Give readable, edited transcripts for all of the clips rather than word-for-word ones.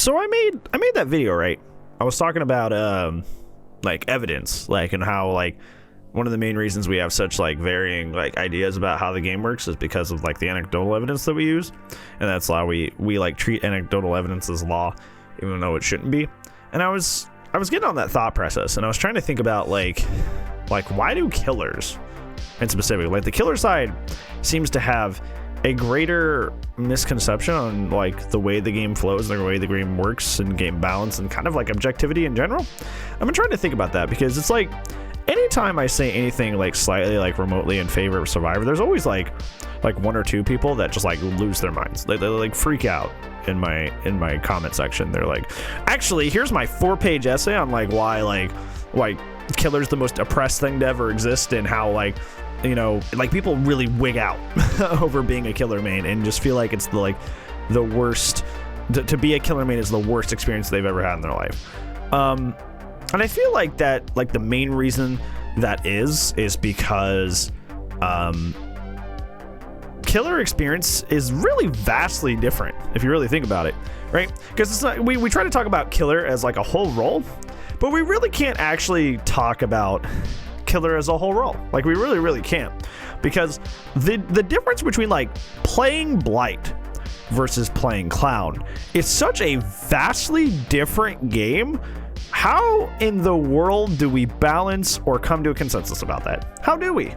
So I made that video, right? I was talking about like evidence, like, and how like one of the main reasons we have such like varying like ideas about how the game works is because of like the anecdotal evidence that we use, and that's why we like treat anecdotal evidence as law, even though it shouldn't be. And I was getting on that thought process, and I was trying to think about like why do killers, and specifically like the killer side, seems to have a greater misconception on like the way the game flows, the way the game works, and game balance, and kind of like objectivity in general. I've been trying to think about that, because it's like anytime I say anything like slightly like remotely in favor of Survivor, there's always like one or two people that just like lose their minds. They like freak out in my comment section. They're like, actually, here's my 4-page essay on like why killer's the most oppressed thing to ever exist, and how like, you know, like people really wig out over being a killer main and just feel like it's the worst. To be a killer main is the worst experience they've ever had in their life. And I feel like that, like the main reason that is because killer experience is really vastly different if you really think about it, right? Because it's not, we try to talk about killer as like a whole role, but we really can't actually talk about killer as a whole role. Like we really can't, because the difference between like playing Blight versus playing Clown is such a vastly different game. How in the world do we balance or come to a consensus about that? How do we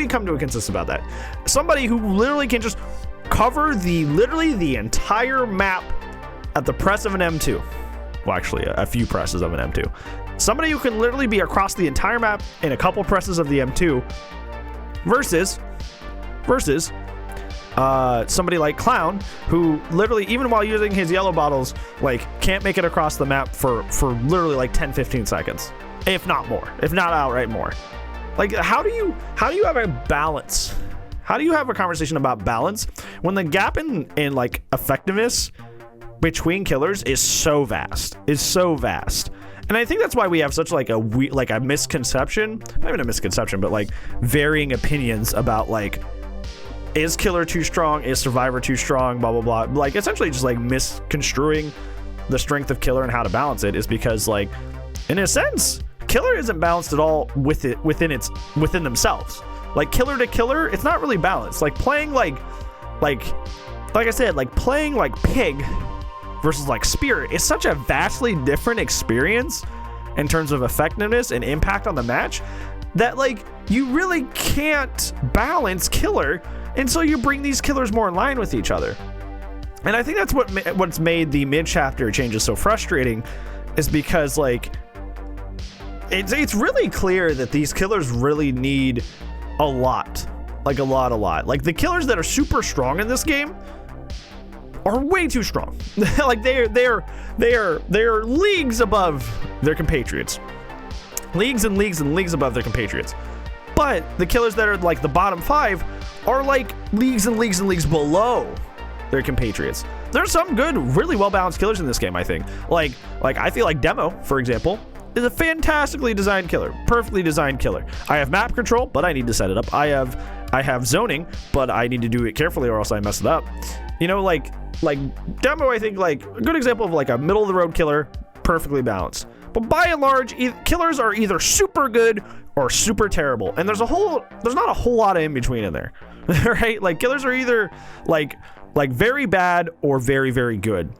come to a consensus about that? Somebody who literally can just cover literally the entire map at the press of an M2. Well, actually, a few presses of an M2. Somebody who can literally be across the entire map in a couple presses of the M2 versus somebody like Clown, who literally, even while using his yellow bottles, like can't make it across the map for literally like 10-15 seconds, if not more, if not outright more. Like how do you have a balance? How do you have a conversation about balance when the gap in like effectiveness between killers is so vast? And I think that's why we have such like a misconception, not even a misconception, but like varying opinions about like, is killer too strong? Is survivor too strong? Blah, blah, blah. Like essentially just like misconstruing the strength of killer and how to balance it, is because like, in a sense, killer isn't balanced at all within themselves. Like killer to killer, it's not really balanced. Like playing like I said, like playing like pig versus like spirit is such a vastly different experience in terms of effectiveness and impact on the match, that like you really can't balance killer until you bring these killers more in line with each other. And I think that's what's made the mid-chapter changes so frustrating, is because like it's really clear that these killers really need a lot. Like the killers that are super strong in this game are way too strong. Like they're leagues above their compatriots. Leagues and leagues and leagues above their compatriots. But the killers that are like the bottom 5 are like leagues and leagues and leagues below their compatriots. There's some good, really well-balanced killers in this game, I think. Like I feel like Demo, for example, is a fantastically designed killer, perfectly designed killer. I have map control, but I need to set it up. I have zoning, but I need to do it carefully or else I mess it up. You know, like Demo, I think like a good example of like a middle of the road killer, perfectly balanced. But by and large, killers are either super good or super terrible, and there's not a whole lot of in between in there, right? Like killers are either like very bad or very, very good.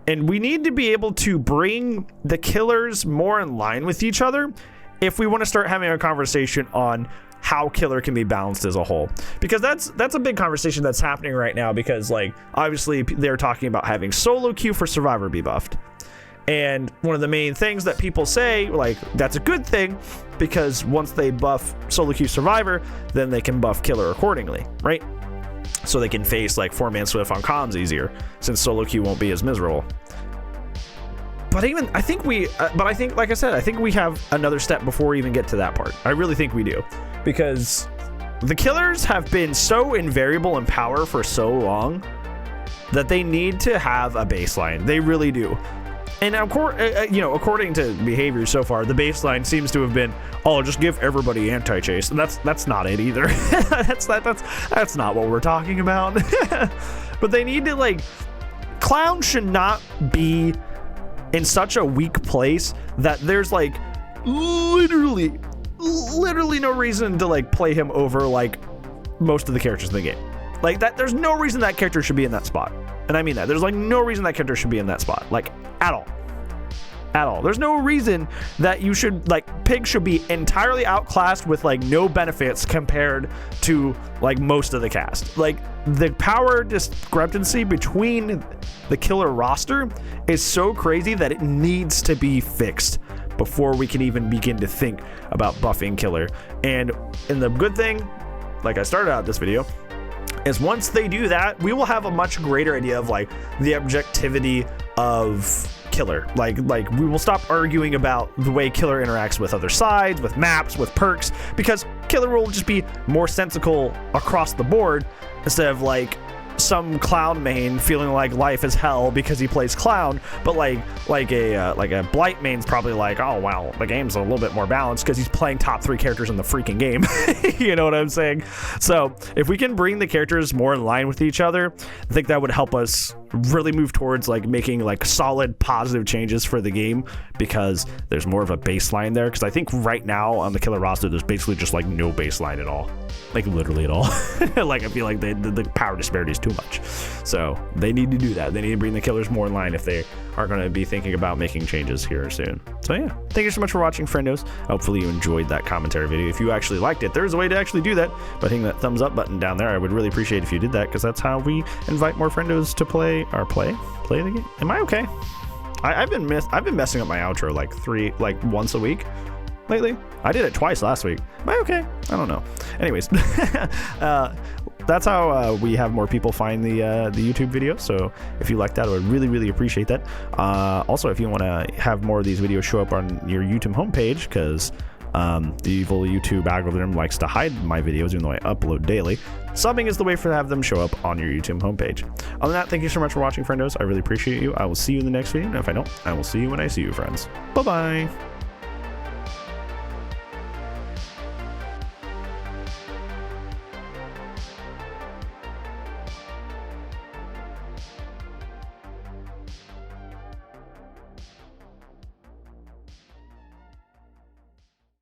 And we need to be able to bring the killers more in line with each other if we want to start having a conversation on how killer can be balanced as a whole. Because that's a big conversation that's happening right now, because like obviously they're talking about having solo queue for Survivor be buffed. And one of the main things that people say, like, that's a good thing, because once they buff solo queue Survivor, then they can buff killer accordingly, right? So they can face like 4-man Swift on comms easier, since solo queue won't be as miserable. But I think like I said, I think we have another step before we even get to that part. I really think we do, because the killers have been so invariable in power for so long that they need to have a baseline. They really do. And of course, according to behavior so far, the baseline seems to have been, oh, just give everybody anti-chase, and that's not it either. that's not what we're talking about. But they need to like Clown should not be in such a weak place that there's like literally no reason to like play him over like most of the characters in the game. Like that, there's no reason that character should be in that spot. And I mean that. There's like no reason that character should be in that spot. Like at all. At all. There's no reason that you should, like, Pig should be entirely outclassed with like no benefits compared to like most of the cast. Like the power discrepancy between the killer roster is so crazy that it needs to be fixed before we can even begin to think about buffing killer. And the good thing, like I started out this video, is once they do that, we will have a much greater idea of like the objectivity of killer. Like we will stop arguing about the way killer interacts with other sides, with maps, with perks, because killer will just be more sensical across the board instead of like some clown main feeling like life is hell because he plays clown, but like a blight main's probably like, oh wow, the game's a little bit more balanced because he's playing top 3 characters in the freaking game. You know what I'm saying? So if we can bring the characters more in line with each other, I think that would help us really move towards like making like solid positive changes for the game, because there's more of a baseline there. Because I think right now on the killer roster there's basically just like no baseline at all, like literally at all. Like I feel like the power disparity is too much, so they need to do that. They need to bring the killers more in line if they are going to be thinking about making changes here soon. So yeah, thank you so much for watching, friendos. Hopefully you enjoyed that commentary video. If you actually liked it, there's a way to actually do that by hitting that thumbs up button down there. I would really appreciate if you did that, because that's how we invite more friendos to play the game. Am I okay? I've been messing up my outro like once a week lately. I did it twice last week. Am I okay? I don't know. Anyways, that's how we have more people find the YouTube video. So if you like that, I would really appreciate that. Also, if you want to have more of these videos show up on your YouTube homepage, because the evil YouTube algorithm likes to hide my videos even though I upload daily, subbing is the way to have them show up on your YouTube homepage. Other than that, thank you so much for watching, friendos. I really appreciate you. I will see you in the next video, and if I don't, I will see you when I see you, friends. Bye bye.